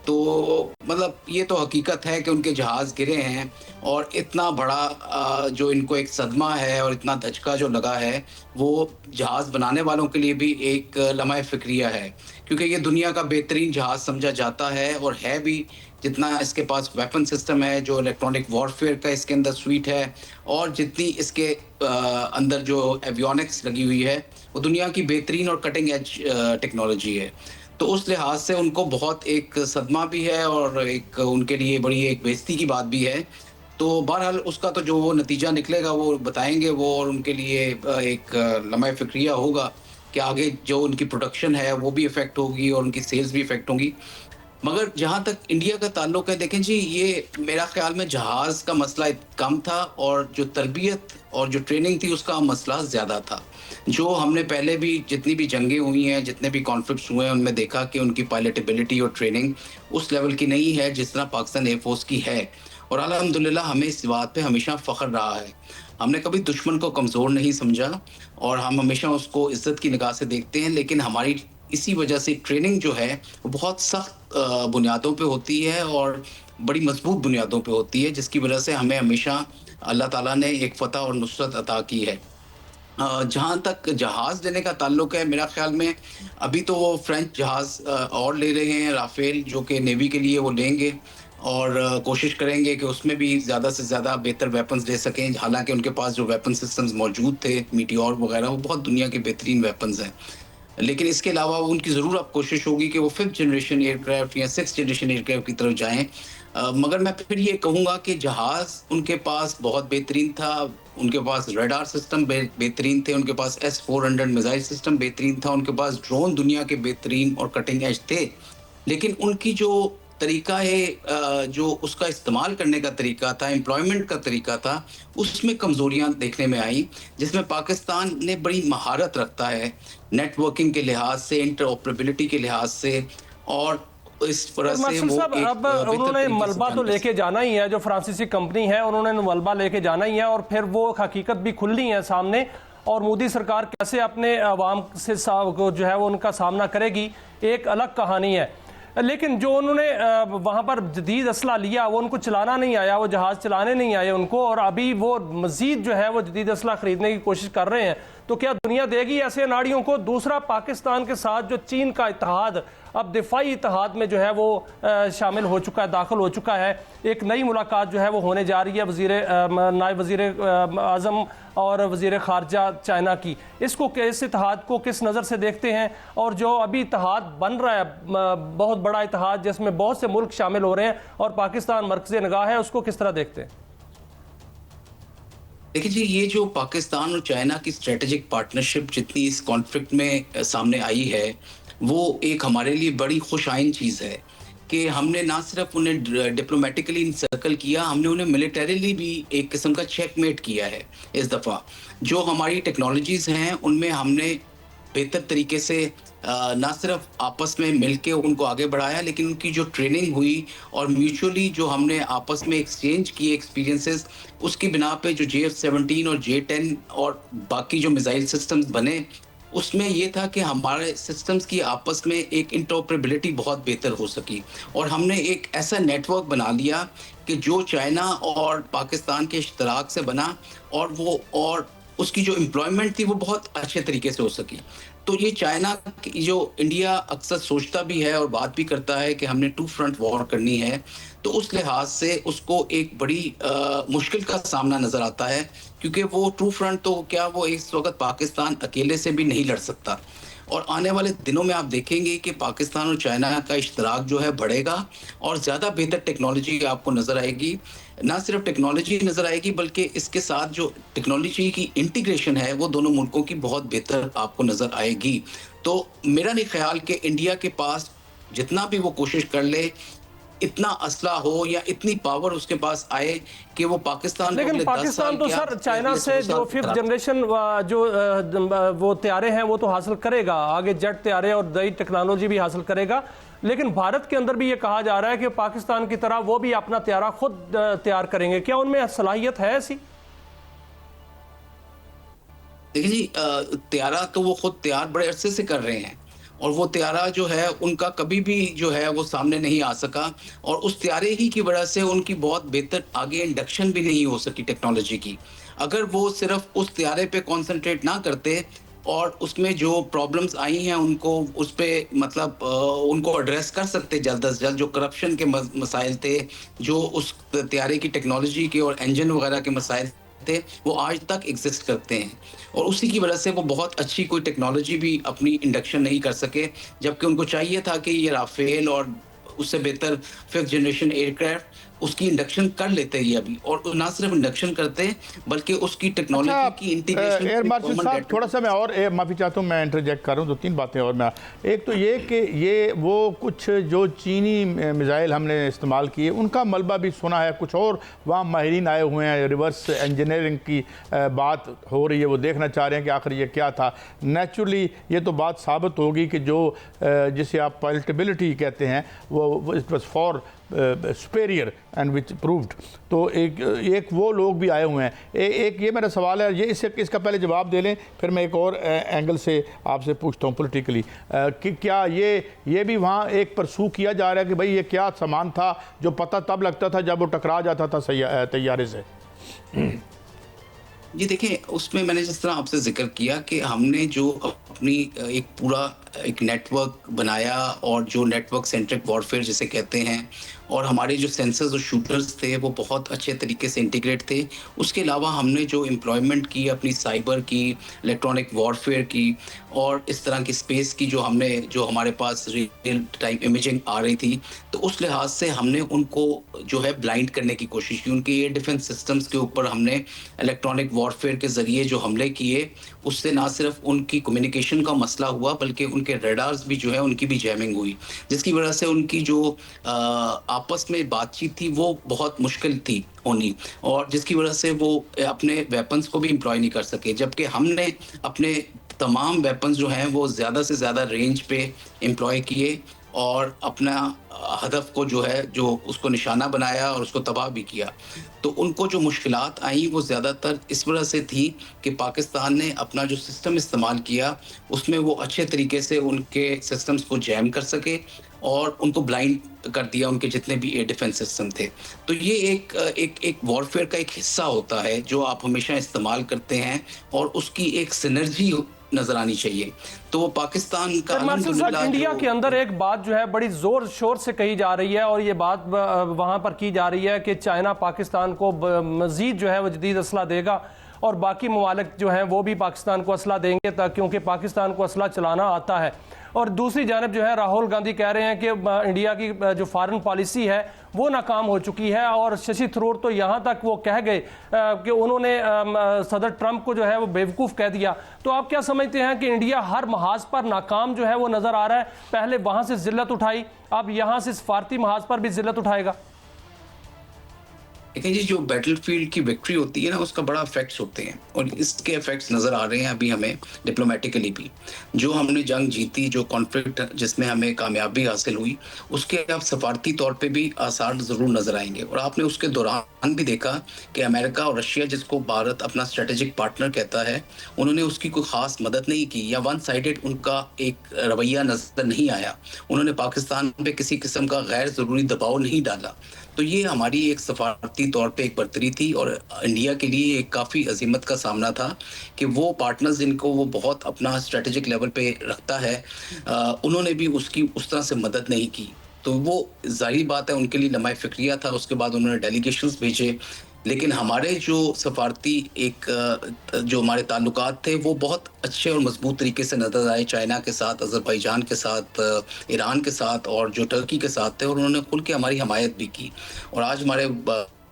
तो मतलब ये तो हकीकत है कि उनके जहाज़ गिरे हैं, और इतना बड़ा जो इनको एक सदमा है और इतना धचका जो लगा है, वो जहाज़ बनाने वालों के लिए भी एक लम्हा फ़िक्रिया है, क्योंकि ये दुनिया का बेहतरीन जहाज़ समझा जाता है और है भी। जितना इसके पास वेपन सिस्टम है, जो इलेक्ट्रॉनिक वॉरफेयर का इसके अंदर स्वीट है, और जितनी इसके अंदर जो एवियोनिक्स लगी हुई है, वो दुनिया की बेहतरीन और कटिंग एज टेक्नोलॉजी है। तो उस लिहाज से उनको बहुत एक सदमा भी है और एक उनके लिए बड़ी एक बेइज्जती की बात भी है। तो बहरहाल उसका तो जो वो नतीजा निकलेगा वो बताएंगे वो, और उनके लिए एक लम्हा फ़िक्रिया होगा कि आगे जो उनकी प्रोडक्शन है वो भी इफ़ेक्ट होगी और उनकी सेल्स भी इफ़ेक्ट होंगी। मगर जहाँ तक इंडिया का ताल्लुक है, देखें जी, ये मेरा ख्याल में जहाज़ का मसला कम था और जो तरबियत और जो ट्रेनिंग थी उसका मसला ज़्यादा था। जो हमने पहले भी जितनी भी जंगें हुई हैं, जितने भी कॉन्फ्लिक्ट्स हुए हैं, उनमें देखा कि उनकी पायलटेबिलिटी और ट्रेनिंग उस लेवल की नहीं है जिस तरह पाकिस्तान एयरफोर्स की है। और अल्हम्दुलिल्लाह हमें इस बात पे हमेशा फ़ख्र रहा है। हमने कभी दुश्मन को कमज़ोर नहीं समझा और हम हमेशा उसको इज़्ज़त की निगाह से देखते हैं। लेकिन हमारी इसी वजह से ट्रेनिंग जो है वो बहुत सख्त बुनियादों पे होती है और बड़ी मजबूत बुनियादों पे होती है, जिसकी वजह से हमें हमेशा अल्लाह ताला ने एक फ़तह और नुसरत अता की है। जहाँ तक जहाज़ लेने का ताल्लुक है, मेरा ख्याल में अभी तो वो फ्रेंच जहाज़ और ले रहे हैं, राफेल, जो कि नेवी के लिए वो लेंगे और कोशिश करेंगे कि उसमें भी ज़्यादा से ज़्यादा बेहतर वेपन्स ले सकें। हालांकि उनके पास जो वेपन सिस्टम्स मौजूद थे, मीटियोर वगैरह, वो बहुत दुनिया के बेहतरीन वेपन्स हैं। लेकिन इसके अलावा उनकी ज़रूर अब कोशिश होगी कि वो 5th जनरेशन एयरक्राफ्ट या 6th जनरेशन एयरक्राफ्ट की तरफ जाएं। मगर मैं फिर ये कहूँगा कि जहाज़ उनके पास बहुत बेहतरीन था, उनके पास रडार सिस्टम बेहतरीन थे, उनके पास S-400 मिसाइल सिस्टम बेहतरीन था, उनके पास ड्रोन दुनिया के बेहतरीन और कटिंग एज थे। लेकिन उनकी जो तरीका है, जो उसका इस्तेमाल करने का तरीका था, एम्प्लॉयमेंट का तरीका था, उसमें कमज़ोरियाँ देखने में आई, जिसमें पाकिस्तान ने बड़ी महारत रखता है नेटवर्किंग के लिहाज से, इंटरऑपरेबिलिटी के लिहाज से, और इस तरह से वो अब उन्होंने मलबा तो लेके जाना ही है, जो फ्रांसीसी कंपनी है उन्होंने मलबा लेके जाना ही है, और फिर वो हकीकत भी खुलनी है सामने। और मोदी सरकार कैसे अपने अवाम से जो है वो उनका सामना करेगी, एक अलग कहानी है। लेकिन जो उन्होंने वहाँ पर जदीद असला लिया, वो उनको चलाना नहीं आया, वो जहाज़ चलाने नहीं आए उनको, और अभी वो मज़ीद जो है वो जदीद असला ख़रीदने की कोशिश कर रहे हैं। तो क्या दुनिया देगी ऐसे अनाड़ियों को? दूसरा, पाकिस्तान के साथ जो चीन का इत्तेहाद अब दिफाई इत्तेहाद में जो है वो शामिल हो चुका है, दाखिल हो चुका है। एक नई मुलाकात जो है वो होने जा रही है नायब वज़ीर आज़म और वज़ीर ख़ारजा चाइना की। इसको इस इत्तेहाद को किस नज़र से देखते हैं? और जो अभी इत्तेहाद बन रहा है, बहुत बड़ा इत्तेहाद जिसमें बहुत से मुल्क शामिल हो रहे हैं और पाकिस्तान मरकज़े निगाह है, उसको किस तरह देखते हैं? देखिए जी, ये जो पाकिस्तान और चाइना की स्ट्रेटेजिक पार्टनरशिप जितनी इस कॉन्फ्लिक्ट में सामने आई है, वो एक हमारे लिए बड़ी खुशाइन चीज़ है कि हमने ना सिर्फ उन्हें डिप्लोमेटिकली इंसर्कल किया, हमने उन्हें मिलिटरीली भी एक किस्म का चेकमेट किया है इस दफ़ा। जो हमारी टेक्नोलॉजीज़ हैं उनमें हमने बेहतर तरीके से ना सिर्फ आपस में मिलके उनको आगे बढ़ाया, लेकिन उनकी जो ट्रेनिंग हुई और म्यूचुअली जो हमने आपस में एक्सचेंज किए एक्सपीरियंसेस, उसकी बिना पे जो JF-17 और J-10 और बाकी जो मिसाइल सिस्टम्स बने, उसमें ये था कि हमारे सिस्टम्स की आपस में एक इंटरऑपरेबिलिटी बहुत बेहतर हो सकी और हमने एक ऐसा नेटवर्क बना लिया कि जो चाइना और पाकिस्तान के इश्तराक से बना और उसकी जो एम्प्लॉयमेंट थी वो बहुत अच्छे तरीके से हो सकी। तो ये चाइना की जो इंडिया अक्सर सोचता भी है और बात भी करता है कि हमने टू फ्रंट वॉर करनी है, तो उस लिहाज से उसको एक बड़ी मुश्किल का सामना नज़र आता है, क्योंकि वो टू फ्रंट तो क्या, वो इस वक्त पाकिस्तान अकेले से भी नहीं लड़ सकता। और आने वाले दिनों में आप देखेंगे कि पाकिस्तान और चाइना का इश्तराक जो है बढ़ेगा और ज़्यादा बेहतर टेक्नोलॉजी आपको नज़र आएगी। ना सिर्फ टेक्नोलॉजी नज़र आएगी बल्कि इसके साथ जो टेक्नोलॉजी की इंटीग्रेशन है वो दोनों मुल्कों की बहुत बेहतर आपको नज़र आएगी। तो मेरा नहीं ख्याल कि इंडिया के पास जितना भी वो कोशिश कर ले, इतना असला हो या इतनी पावर उसके पास आए कि वो पाकिस्तान, लेकिन पाकिस्तान तो सर चाइना से जो 5th जनरेशन जो वो तैयारे हैं वो तो हासिल करेगा, आगे जेट तैयारे और नई टेक्नोलॉजी भी हासिल करेगा। लेकिन भारत के अंदर भी ये कहा जा रहा है कि पाकिस्तान की तरह वो भी अपना तैयारा खुद तैयार करेंगे। क्या उनमें सलाहियत है ऐसी? देखिए जी, तैयारा तो वो खुद तैयार बड़े अरसे से कर रहे हैं और वो त्यारा जो है उनका कभी भी जो है वो सामने नहीं आ सका और उस त्यारे ही की वजह से उनकी बहुत बेहतर आगे इंडक्शन भी नहीं हो सकी टेक्नोलॉजी की। अगर वो सिर्फ उस त्यारे पे कंसंट्रेट ना करते और उसमें जो प्रॉब्लम्स आई हैं उनको उस पे मतलब उनको एड्रेस कर सकते जल्द से जल्द, जो करप्शन के मसाइल थे, जो उस त्यारे की टेक्नोलॉजी के और इंजन वगैरह के मसाइल थे, वो आज तक एग्जिस्ट करते हैं और उसी की वजह से वो बहुत अच्छी कोई टेक्नोलॉजी भी अपनी इंडक्शन नहीं कर सके, जबकि उनको चाहिए था कि ये राफेल और उससे बेहतर 5th जनरेशन एयरक्राफ्ट उसकी इंडक्शन कर लेते ही अभी, और ना सिर्फ इंडक्शन करते बल्कि उसकी टेक्नोलॉजी की इंटीग्रेशन। एयर मार्शल साहब, थोड़ा सा मैं और माफ़ी चाहता हूँ, मैं इंटरजेक्ट कर रहा हूँ, 2-3 बातें और मैं। एक तो ये कि ये वो कुछ जो चीनी मिसाइल हमने इस्तेमाल किए उनका मलबा भी सुना है, कुछ और वहाँ माहिरीन आए हुए हैं, रिवर्स इंजीनियरिंग की बात हो रही है, वो देखना चाह रहे हैं कि आखिर ये क्या था। नेचुरली ये तो बात साबित होगी कि जो जिसे आप पायलटेबिलिटी कहते हैं वो it was for superior and which proved. तो एक वो लोग भी आए हुए हैं। एक ये मेरा सवाल है, ये इसका पहले जवाब दे लें, फिर मैं एक और एंगल से आपसे पूछता हूँ पॉलिटिकली कि क्या ये भी वहाँ एक परसू किया जा रहा है कि भाई ये क्या सामान था जो पता तब लगता था जब वो टकरा जाता था तैयारे से? जी देखिए, उसमें मैंने जिस तरह आपसे जिक्र किया कि हमने जो अपनी एक पूरा एक नेटवर्क बनाया और जो नेटवर्क सेंट्रिक वॉरफेयर जिसे कहते हैं, और हमारे जो सेंसर्स और शूटर्स थे वो बहुत अच्छे तरीके से इंटीग्रेट थे। उसके अलावा हमने जो एम्प्लॉयमेंट की अपनी साइबर की, इलेक्ट्रॉनिक वॉरफेयर की और इस तरह की स्पेस की जो हमारे पास रियल टाइम इमेजिंग आ रही थी, तो उस लिहाज से हमने उनको जो है ब्लाइंड करने की कोशिश की। उनके एयर डिफेंस सिस्टम्स के ऊपर हमने इलेक्ट्रॉनिक वॉरफेयर के ज़रिए जो हमले किए, उससे ना सिर्फ उनकी कम्युनिकेशन का मसला हुआ बल्कि उनके रेडार्स भी जो है उनकी भी जैमिंग हुई, जिसकी वजह से उनकी जो आपस में बातचीत थी वो बहुत मुश्किल थी होनी, और जिसकी वजह से वो अपने वेपन्स को भी एम्प्लॉय नहीं कर सके। जबकि हमने अपने तमाम वेपन्स जो हैं वो ज़्यादा से ज़्यादा रेंज पे एम्प्लॉय किए और अपना हदफ को जो है जो उसको निशाना बनाया और उसको तबाह भी किया। तो उनको जो मुश्किलात आई वो ज़्यादातर इस वजह से थी कि पाकिस्तान ने अपना जो सिस्टम इस्तेमाल किया उसमें वो अच्छे तरीके से उनके सिस्टम्स को जैम कर सके और उनको ब्लाइंड कर दिया, उनके जितने भी एयर डिफेंस सिस्टम थे। तो ये एक वॉरफेयर का एक हिस्सा होता है जो आप हमेशा इस्तेमाल करते हैं और उसकी एक सिनर्जी नजर आनी चाहिए। तो वो पाकिस्तान का इंडिया के अंदर एक बात जो है बड़ी जोर शोर से कही जा रही है और ये बात वहां पर की जा रही है कि चाइना पाकिस्तान को मजीद जो है वो जदीद असला देगा और बाकी ममालिक जो हैं वो भी पाकिस्तान को असला देंगे क्योंकि पाकिस्तान को असला चलाना आता है। और दूसरी जानब जो है राहुल गांधी कह रहे हैं कि इंडिया की जो फॉरेन पॉलिसी है वो नाकाम हो चुकी है और शशि थरूर तो यहाँ तक वो कह गए कि उन्होंने सदर ट्रंप को जो है वो बेवकूफ़ कह दिया। तो आप क्या समझते हैं कि इंडिया हर महाज पर नाकाम जो है वो नज़र आ रहा है? पहले वहाँ से जिल्लत उठाई, अब यहाँ से सफारती महाज पर भी जिल्लत उठाएगा? देखिए जी, जो बैटलफील्ड की विक्ट्री होती है ना उसका बड़ा इफेक्ट्स होते हैं और इसके इफेक्ट्स नज़र आ रहे हैं अभी हमें डिप्लोमेटिकली भी। जो हमने जंग जीती, जो कॉन्फ्लिक्ट जिसमें हमें कामयाबी हासिल हुई, उसके अब सफारती तौर पे भी आसार ज़रूर नज़र आएंगे। और आपने उसके दौरान भी देखा कि अमेरिका और रशिया, जिसको भारत अपना स्ट्रेटेजिक पार्टनर कहता है, उन्होंने उसकी कोई ख़ास मदद नहीं की या वन साइडेड उनका एक रवैया नज़र नहीं आया। उन्होंने पाकिस्तान पे किसी किस्म का गैर ज़रूरी दबाव नहीं डाला। तो ये हमारी एक सफारती तौर पे एक बर्तरी थी और इंडिया के लिए एक काफ़ी अजीमत का सामना था कि वो पार्टनर्स जिनको वो बहुत अपना स्ट्रेटेजिक लेवल पे रखता है, उन्होंने भी उसकी उस तरह से मदद नहीं की। तो वो जाहिर बात है उनके लिए लम्हा फिक्रिया था। उसके बाद उन्होंने डेलीगेशंस भेजे, लेकिन हमारे जो सफारती जो हमारे ताल्लुकात थे वो बहुत अच्छे और मजबूत तरीके से नजर आए चाइना के साथ, अज़रबैजान के साथ, ईरान के साथ और जो टर्की के साथ थे, और उन्होंने खुल के हमारी हमायत भी की। और आज हमारे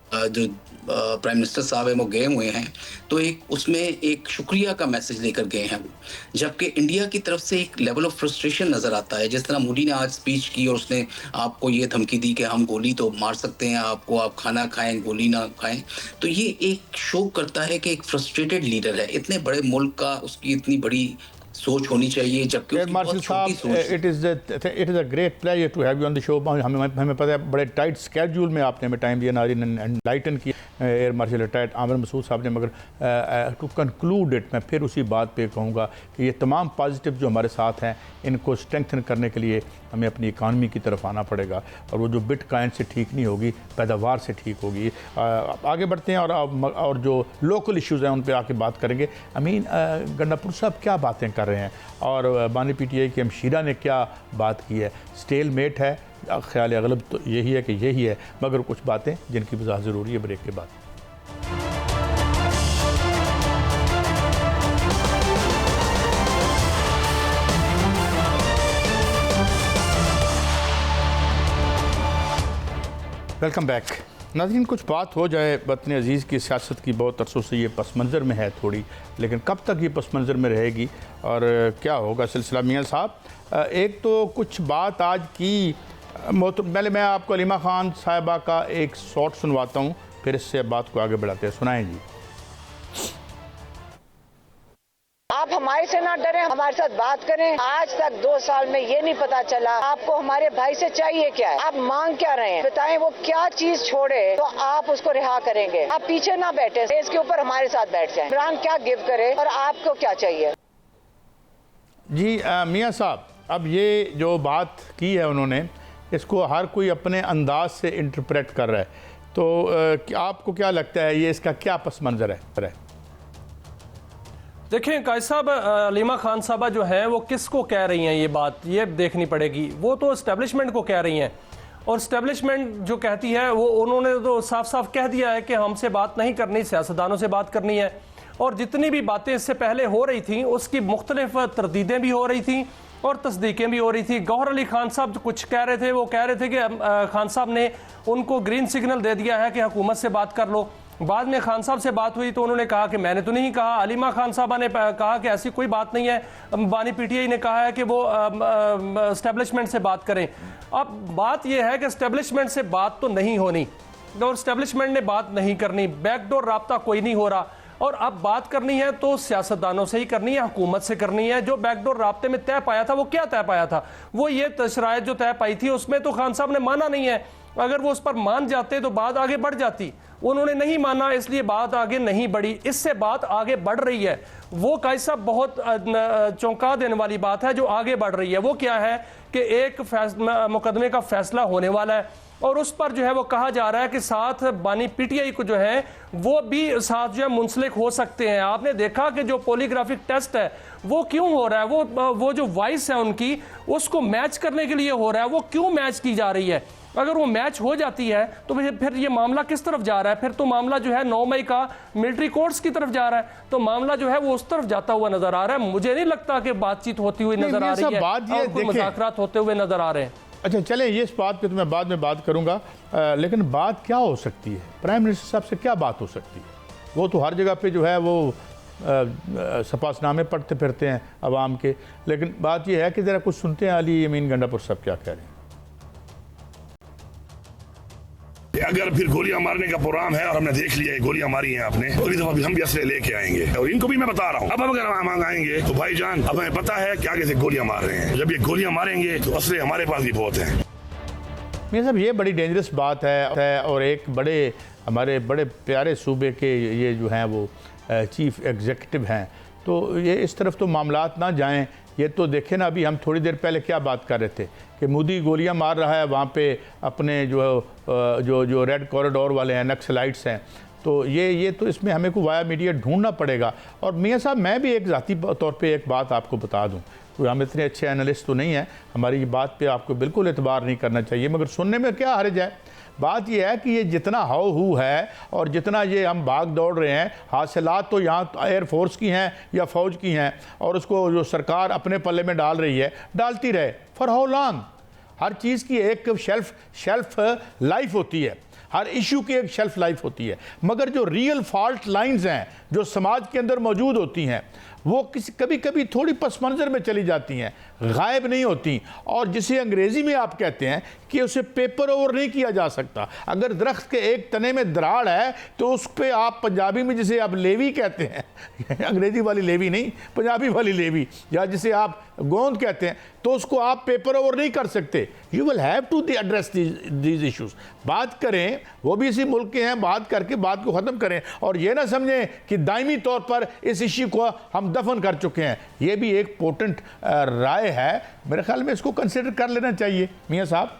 जो प्राइम मिनिस्टर साहब हैं वो गए हुए हैं, तो एक उसमें एक शुक्रिया का मैसेज लेकर गए हैं वो। जबकि इंडिया की तरफ से एक लेवल ऑफ फ्रस्ट्रेशन नज़र आता है। जिस तरह मोदी ने आज स्पीच की और उसने आपको ये धमकी दी कि हम गोली तो मार सकते हैं आपको, आप खाना खाएं गोली ना खाएं, तो ये एक शो करता है कि एक फ्रस्ट्रेटेड लीडर है। इतने बड़े मुल्क का उसकी इतनी बड़ी सोच होनी चाहिए, जबकि मार्शल साहब, it is a great pleasure to have you on the show. हमें पता है बड़े टाइट स्केड्यूल में आपने हमें टाइम दिया, नाज़रीन एनलाइटन की air marshal retired Amir Masood साहब ने। मगर टू कंक्लूड इट, मैं फिर उसी बात पे कहूँगा कि ये तमाम पॉजिटिव जो हमारे साथ हैं इनको स्ट्रेंथन करने के लिए हमें अपनी इकानमी की तरफ आना पड़ेगा और वो जो बिटकॉइन से ठीक नहीं होगी, पैदावार से ठीक होगी। आगे बढ़ते हैं और जो लोकल इश्यूज़ हैं उन पर आके बात करेंगे। अमीन गंडापुर साहब क्या बातें कर रहे हैं और बानी पीटीआई के मशीरा ने क्या बात की है? स्टेल मेट है, ख्याल अगलब तो यही है कि यही है, मगर कुछ बातें जिनकी वजाहत ज़रूरी है ब्रेक के बाद। वेलकम बैक नाज़रीन। कुछ बात हो जाए, वतन अज़ीज़ की सियासत की बहुत अरसों से ये पस मंज़र में है थोड़ी, लेकिन कब तक ये पस मंज़र में रहेगी और क्या होगा सिलसिला? मियाँ साहब, एक तो कुछ बात आज की पहले मैं आपको अलीमा खान साहिबा का एक शॉट सुनवाता हूँ, फिर इससे बात को आगे बढ़ाते हैं। सुनाएं जी। आप हमारे से ना डरें, हमारे साथ बात करें। आज तक 2 साल में ये नहीं पता चला आपको हमारे भाई से चाहिए क्या है, आप मांग क्या रहे हैं, बताएं। वो क्या चीज छोड़े तो आप उसको रिहा करेंगे? आप पीछे ना बैठे, इसके ऊपर हमारे साथ बैठ जाएं। इमरान क्या गिव करे और आपको क्या चाहिए? जी मियाँ साहब, अब ये जो बात की है उन्होंने, इसको हर कोई अपने अंदाज से इंटरप्रेट कर रहा है, तो आपको क्या लगता है ये इसका क्या पस मंज़र है? देखिए कायद साहब, अलीमा खान साहबा जो है वो किसको कह रही हैं ये बात, ये देखनी पड़ेगी। वो तो इस्टेब्लिशमेंट को कह रही हैं और इस्टेब्लिशमेंट जो कहती है वो उन्होंने तो साफ साफ कह दिया है कि हमसे बात नहीं करनी, सियासतदानों से बात करनी है। और जितनी भी बातें इससे पहले हो रही थी उसकी मुख्तलिफ तरदीदें भी हो रही थी और तस्दीकें भी हो रही थी। गौहर अली खान साहब जो कुछ कह रहे थे, वो कह रहे थे कि खान साहब ने उनको ग्रीन सिग्नल दे दिया है कि हुकूमत से बात कर लो। बाद में खान साहब से बात हुई तो उन्होंने कहा कि मैंने तो नहीं कहा। अलीमा खान साहबा ने कहा कि ऐसी कोई बात नहीं है। बानी पीटीआई ने कहा है कि वो एस्टेब्लिशमेंट से बात करें। अब बात यह है कि एस्टेब्लिशमेंट से बात तो नहीं होनी और एस्टेब्लिशमेंट ने बात नहीं करनी, बैकडोर राब्ता कोई नहीं हो रहा। और अब बात करनी है तो सियासतदानों से ही करनी है, हुकूमत से करनी है। जो बैकडोर राब्ते में तय पाया था वो क्या तय पाया था? वो ये शरायत जो तय पाई थी उसमें तो खान साहब ने माना नहीं है। अगर वो उस पर मान जाते तो बात आगे बढ़ जाती, उन्होंने नहीं माना, इसलिए बात आगे नहीं बढ़ी। इससे बात आगे बढ़ रही है। वो कायद साहब बहुत चौंका देने वाली बात है जो आगे बढ़ रही है। वो क्या है कि एक मुकदमे का फैसला होने वाला है और उस पर जो है वो कहा जा रहा है कि साथ बानी पीटीआई को जो है वो भी साथ जो है मुंसलिक हो सकते हैं। आपने देखा कि जो पॉलीग्राफिक टेस्ट है वो क्यों हो रहा है, वो जो वॉइस है उनकी उसको मैच करने के लिए हो रहा है। वो क्यों मैच की जा रही है? अगर वो मैच हो जाती है तो फिर ये मामला किस तरफ जा रहा है? फिर तो मामला जो है 9 मई का मिलिट्री कोर्ट्स की तरफ जा रहा है। तो मामला जो है वो उस तरफ जाता हुआ नजर आ रहा है। मुझे नहीं लगता कि बातचीत होती हुई नजर आ रही है और कोई मुज़ाकरात होते हुए नजर आ रहे हैं। अच्छा चलें, ये इस बात पे तो मैं बाद में बात करूंगा, लेकिन बात क्या हो सकती है? प्राइम मिनिस्टर साहब से क्या बात हो सकती है? वो तो हर जगह पे जो है वो सपासनामे पढ़ते फिरते हैं अवाम के, लेकिन बात ये है कि ज़रा कुछ सुनते हैं अली यमीन गंडापुर साहब क्या कह रहे हैं। अगर फिर गोलियां मारने का प्रोग्राम है और हमने देख लिया है गोलियां मारी हैं आपने, अगली दफा भी हम भी असले लेके आएंगे। और इनको भी मैं बता रहा हूँ, अब अगर हम आएंगे तो भाईजान अब हमें पता है कि आगे से गोलियां मार रहे हैं। जब ये गोलियां मारेंगे तो असले हमारे पास भी बहुत हैं। मियां साहब ये बड़ी डेंजरस बात है और एक हमारे बड़े प्यारे सूबे के ये जो हैं वो चीफ एग्जीक्यूटिव हैं, तो ये इस तरफ तो मामलात ना जाएं। ये तो देखें ना, अभी हम थोड़ी देर पहले क्या बात कर रहे थे कि मोदी गोलियां मार रहा है वहाँ पे अपने जो रेड कॉरिडोर वाले हैं, नक्सलाइट्स हैं। तो ये तो इसमें हमें को वाया मीडिया ढूंढना पड़ेगा। और मियां साहब मैं भी एक ज़ाती तौर पे एक बात आपको बता दूं, कोई हम इतने अच्छे एनालिस्ट तो नहीं हैं, हमारी बात पे आपको बिल्कुल एतबार नहीं करना चाहिए, मगर सुनने में क्या हर्ज है। बात यह है कि ये जितना हाउ हू है और जितना ये हम भाग दौड़ रहे हैं, हासिलात तो यहाँ एयरफोर्स की हैं या फ़ौज की हैं, और उसको जो सरकार अपने पल्ले में डाल रही है डालती रहे। For how long? हर चीज़ की एक शेल्फ लाइफ होती है, हर इशू की एक शेल्फ लाइफ होती है, मगर जो रियल फॉल्ट लाइंस हैं जो समाज के अंदर मौजूद होती हैं वो कभी कभी थोड़ी पस मंज़र में चली जाती हैं, गायब नहीं होती। और जिसे अंग्रेज़ी में आप कहते हैं कि उसे पेपर ओवर नहीं किया जा सकता। अगर दरख्त के एक तने में दराड़ है तो उस पर आप पंजाबी में जिसे आप लेवी कहते हैं अंग्रेज़ी वाली लेवी नहीं, पंजाबी वाली लेवी, या जिसे आप गोंद कहते हैं, तो उसको आप पेपर ओवर नहीं कर सकते। You will have to address these issues. बात करें, वो भी इसी मुल्क के हैं, बात करके बात को ख़त्म करें और ये ना समझें कि दायमी तौर पर इस इशू को हम दफन कर चुके हैं। ये भी एक पोटेंट राय है, मेरे ख्याल में इसको कंसिडर कर लेना चाहिए। मियां साहब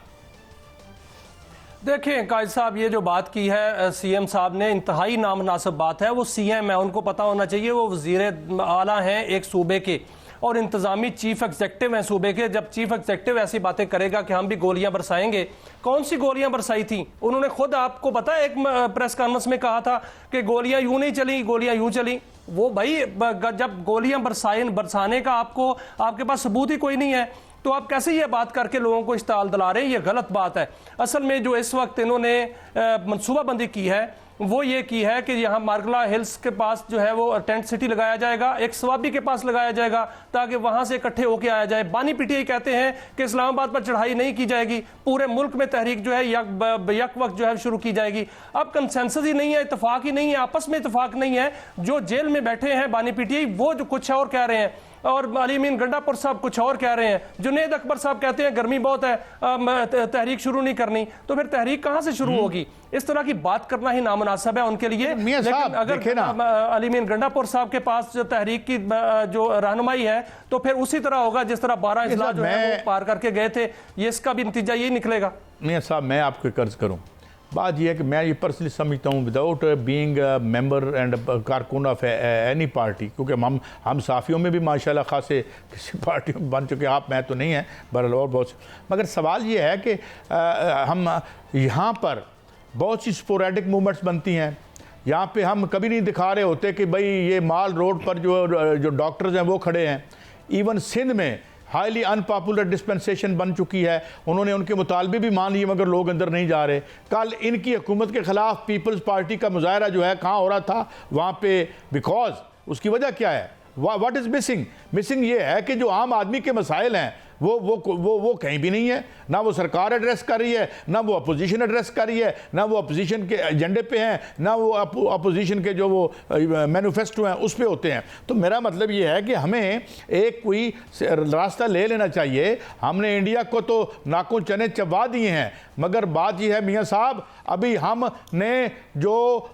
देखें कायद साहब, ये जो बात की है सीएम साहब ने, इंतहाई नामनासिब बात है। वो सीएम है, उनको पता होना चाहिए वो वज़ीर आला हैं एक सूबे के और इंतजामी चीफ एग्जेक्टिव हैं सूबे के। जब चीफ एग्जेक्टिव ऐसी बातें करेगा कि हम भी गोलियां बरसाएंगे, कौन सी गोलियां बरसाई थी उन्होंने? खुद आपको पता है एक प्रेस कॉन्फ्रेंस में कहा था कि गोलियां यूं नहीं चली, गोलियां यूं चली। वो भाई जब गोलियां बरसाने का आपके पास सबूत ही कोई नहीं है तो आप कैसे ये बात करके लोगों को इश्ताल दिला रहे हैं? ये गलत बात है। असल में जो इस वक्त इन्होंने मनसूबाबंदी की है वो ये की है कि यहाँ मार्गला हिल्स के पास जो है वो टेंट सिटी लगाया जाएगा, एक सवाबी के पास लगाया जाएगा ताकि वहां से इकट्ठे होके आया जाए। बानी पीटीआई कहते हैं कि इस्लामाबाद पर चढ़ाई नहीं की जाएगी, पूरे मुल्क में तहरीक जो है यक वक्त जो है शुरू की जाएगी। अब कंसेंसस ही नहीं है, इतफाक ही नहीं है, आपस में इतफाक नहीं है। जो जेल में बैठे हैं बानी पीटीआई वो जो कुछ और कह रहे हैं और अली यमीन गंडापुर साहब कुछ और कह रहे हैं। जुनेद अकबर साहब कहते हैं गर्मी बहुत है, तहरीक शुरू नहीं करनी। तो फिर तहरीक कहां से शुरू होगी? इस तरह की बात करना ही नामुनासिब है उनके लिए। लेकिन अगर अली यमीन गंडापुर साहब के पास जो तहरीक की जो रहनुमाई है तो फिर उसी तरह होगा जिस तरह 12 इजला जो है वो पार करके गए थे। ये इसका भी नतीजा यही निकलेगा। मियां साहब मैं आपको कर्ज करूं, बात यह है कि मैं ये पर्सनली समझता हूँ विदाउट बीइंग मेंबर एंड कारकुन ऑफ एनी पार्टी, क्योंकि हम साफियों में भी माशाल्लाह खासे किसी पार्टी में बन चुके हैं, आप मैं तो नहीं हैं बहरहाल और बहुत से। मगर सवाल ये है कि हम यहाँ पर बहुत सी स्पोरेडिक मूवमेंट्स बनती हैं। यहाँ पे हम कभी नहीं दिखा रहे होते कि भाई ये माल रोड पर जो डॉक्टर्स हैं वो खड़े हैं। इवन सिंध में हाईली अनपॉपुलर डिस्पेंसेशन बन चुकी है, उन्होंने उनके मुतालबे भी मान लिए मगर लोग अंदर नहीं जा रहे। कल इनकी हुकूमत के ख़िलाफ़ पीपल्स पार्टी का मुजाहरा जो है कहाँ हो रहा था वहाँ पे, बिकॉज उसकी वजह क्या है? What is missing? मिसिंग ये है कि जो आम आदमी के मसाइल हैं वो कहीं भी नहीं है। ना वो सरकार एड्रेस कर रही है, ना वो अपोजिशन एड्रेस कर रही है, ना वो अपोजिशन के एजेंडे पे हैं, ना वो अपोजिशन के जो वो मैनिफेस्टो हैं उस पे होते हैं। तो मेरा मतलब ये है कि हमें एक कोई रास्ता ले लेना चाहिए। हमने इंडिया को तो नाखून चने चबा दिए हैं, मगर बात यह है मियाँ साहब, अभी हमने जो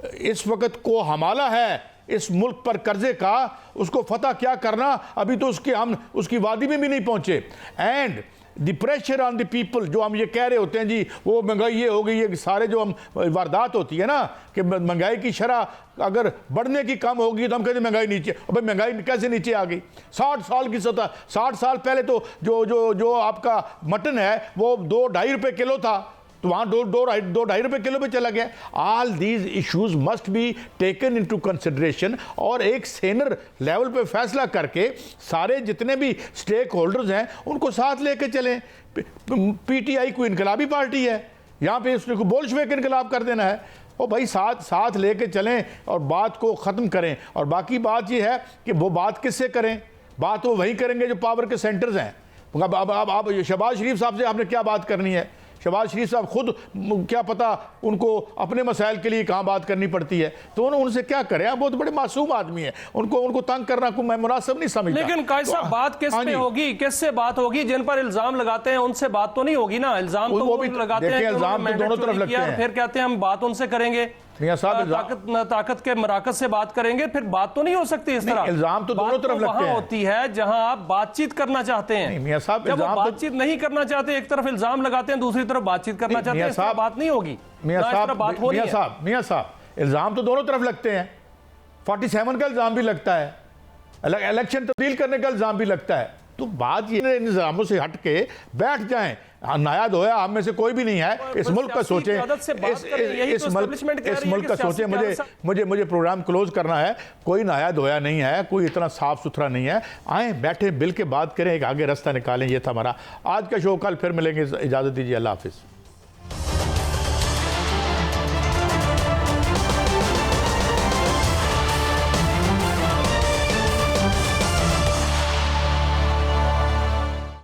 इस वक्त को हमाला है इस मुल्क पर कर्जे का, उसको फतह क्या करना, अभी तो हम उसकी वादी में भी नहीं पहुंचे। And the pressure on the people, जो हम ये कह रहे होते हैं जी वो महंगाई ये हो गई है, सारे जो हम वारदात होती है ना कि महंगाई की शरह अगर बढ़ने की कम होगी तो हम कहते हैं महंगाई नीचे। अब भाई महंगाई कैसे नीचे आ गई? 60 साल की सतह, 60 साल पहले तो जो आपका मटन है वो 2-2.5 रुपये किलो था, तो वहाँ 2-2.5 रुपये किलो पे चला गया। All these issues must be taken into consideration और एक सेनर लेवल पे फैसला करके सारे जितने भी स्टेक होल्डर्स हैं उनको साथ लेके चलें। पीटीआई कोई इनकलाबी पार्टी है, यहाँ पे उसको बोल्शेविक इनकलाब कर देना है। और भाई साथ लेके चलें और बात को ख़त्म करें। और बाकी बात ये है कि वो बात किससे करें? बात वो वही करेंगे जो पावर के सेंटर्स हैं। अब शहबाज शरीफ साहब से आपने क्या बात करनी है? शहबाज शरीफ साहब खुद क्या पता उनको अपने मसाइल के लिए कहाँ बात करनी पड़ती है, तो उनसे क्या करें? आप बहुत बड़े मासूम आदमी हैं, उनको तंग करना को मैं मुनासिब नहीं समझता। लेकिन कायद साहब बात किस पे होगी, किससे बात होगी? जिन पर इल्जाम लगाते हैं उनसे बात तो नहीं होगी ना। इल्जाम तो वो भी लगाते हैं, इल्जाम तो दोनों तरफ लगते हैं, फिर कहते हैं हम बात उनसे करेंगे, ताकत के मराकज से बात करेंगे, फिर बात तो नहीं हो सकती इस तरह। इल्जाम तो दोनों तरफ लगते हैं। होती है जहां आप बातचीत करना चाहते हैं, मियां साहब जब वो बातचीत नहीं करना चाहते, एक तरफ इल्जाम लगाते हैं, दूसरी तरफ बातचीत करना चाहते हैं, इस तरह बात नहीं होगी। मियां साहब इल्जाम तो दोनों तरफ लगते हैं। 47 का इल्जाम भी लगता है, इलेक्शन तब्दील करने का इल्जाम भी लगता है। तो बात ये निज़ामों से हट के बैठ जाएं। नाया धोया हम में से कोई भी नहीं है। इस मुल्क का सोचें, इस मुल्क का सोचें। मुझे प्रोग्राम क्लोज करना है। कोई नाया धोया नहीं है, कोई इतना साफ सुथरा नहीं है। आए बैठे मिल के बात करें, एक आगे रास्ता निकालें। ये था हमारा आज का शो। कल फिर मिलेंगे, इजाज़त दीजिए, अल्लाह हाफिज़।